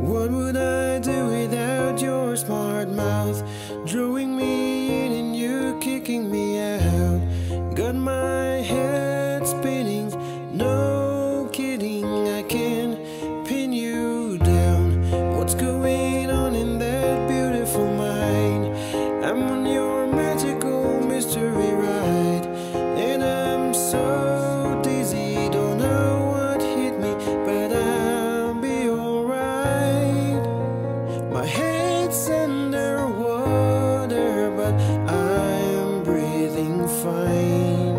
What would I do without your smart mouth? Drawing me in and you kicking me out. Got my head spinning, no kidding, I can pin you down. What's going on in that beautiful mind? I'm on your magical mystery ride, and I'm so dizzy, don't know what hit me, but I'll be alright. My head's underwater, but I'm breathing fine.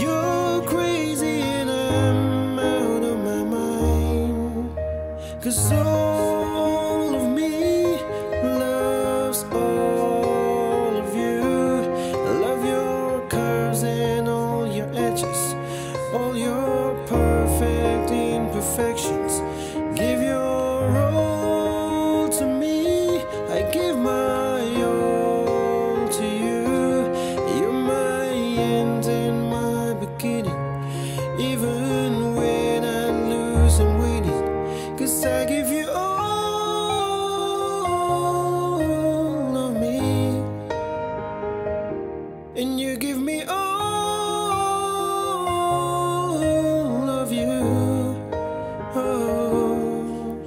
You're crazy and I'm out of my mind, 'cause all of me loves all of you. I love your curves and all your edges, all your perfect imperfections. Give your all to me, I give my all to you. You're my end and my beginning. Even when I lose, I'm waiting, 'cause I give you all of me, and you give me all of you. Oh,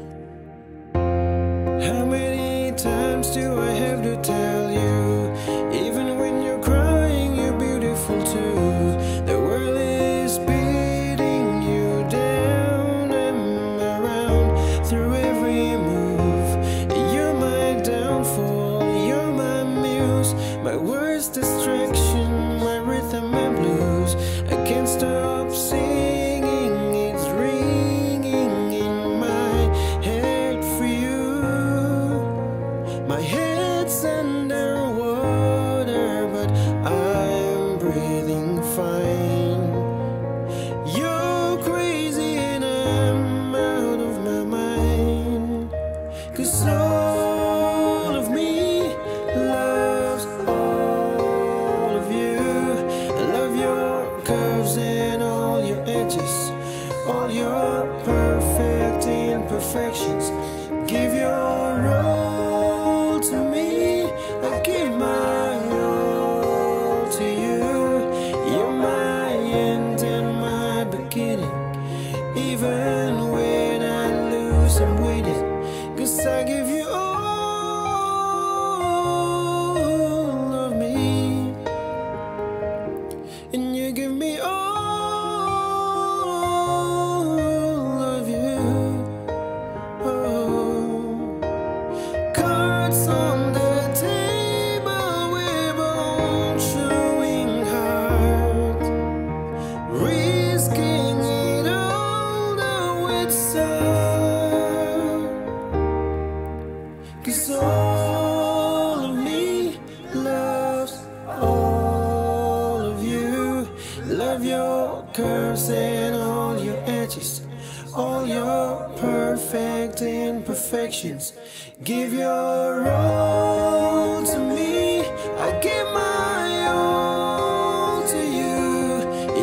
how many times do I have to tell you? Even when you're crying, you're beautiful too. The world is beating you down. I'm around through every move. You're my downfall, you're my muse, my worst distraction, my rhythm and blues. I can't stop singing, it's ringing in my head for you. My head's underwater, but I'm breathing fine. You're crazy and I'm out of my mind, 'cause all of me loves all of you. I love your curves and all your edges, all your perfect imperfections. Give your all to me, I give my all to you. You're my end and my beginning. Even when I lose, I'm waiting, 'cause I give you all of me, and you give me all of you. Oh, cards on the table, we're both showing heart, risking it all though it's hard. 'Cause all of me loves all of you. Love your curves and all your edges, all your perfect imperfections. Give your all to me, I give my all to you.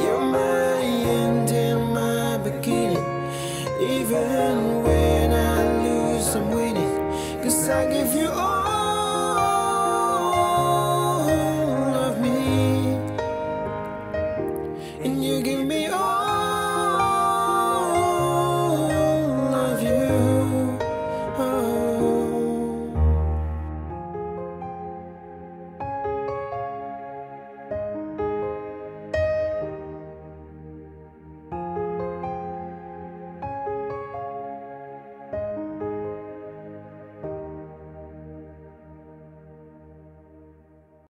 You're my end and my beginning. Even when I lose, I'm waiting, 'cause I give you all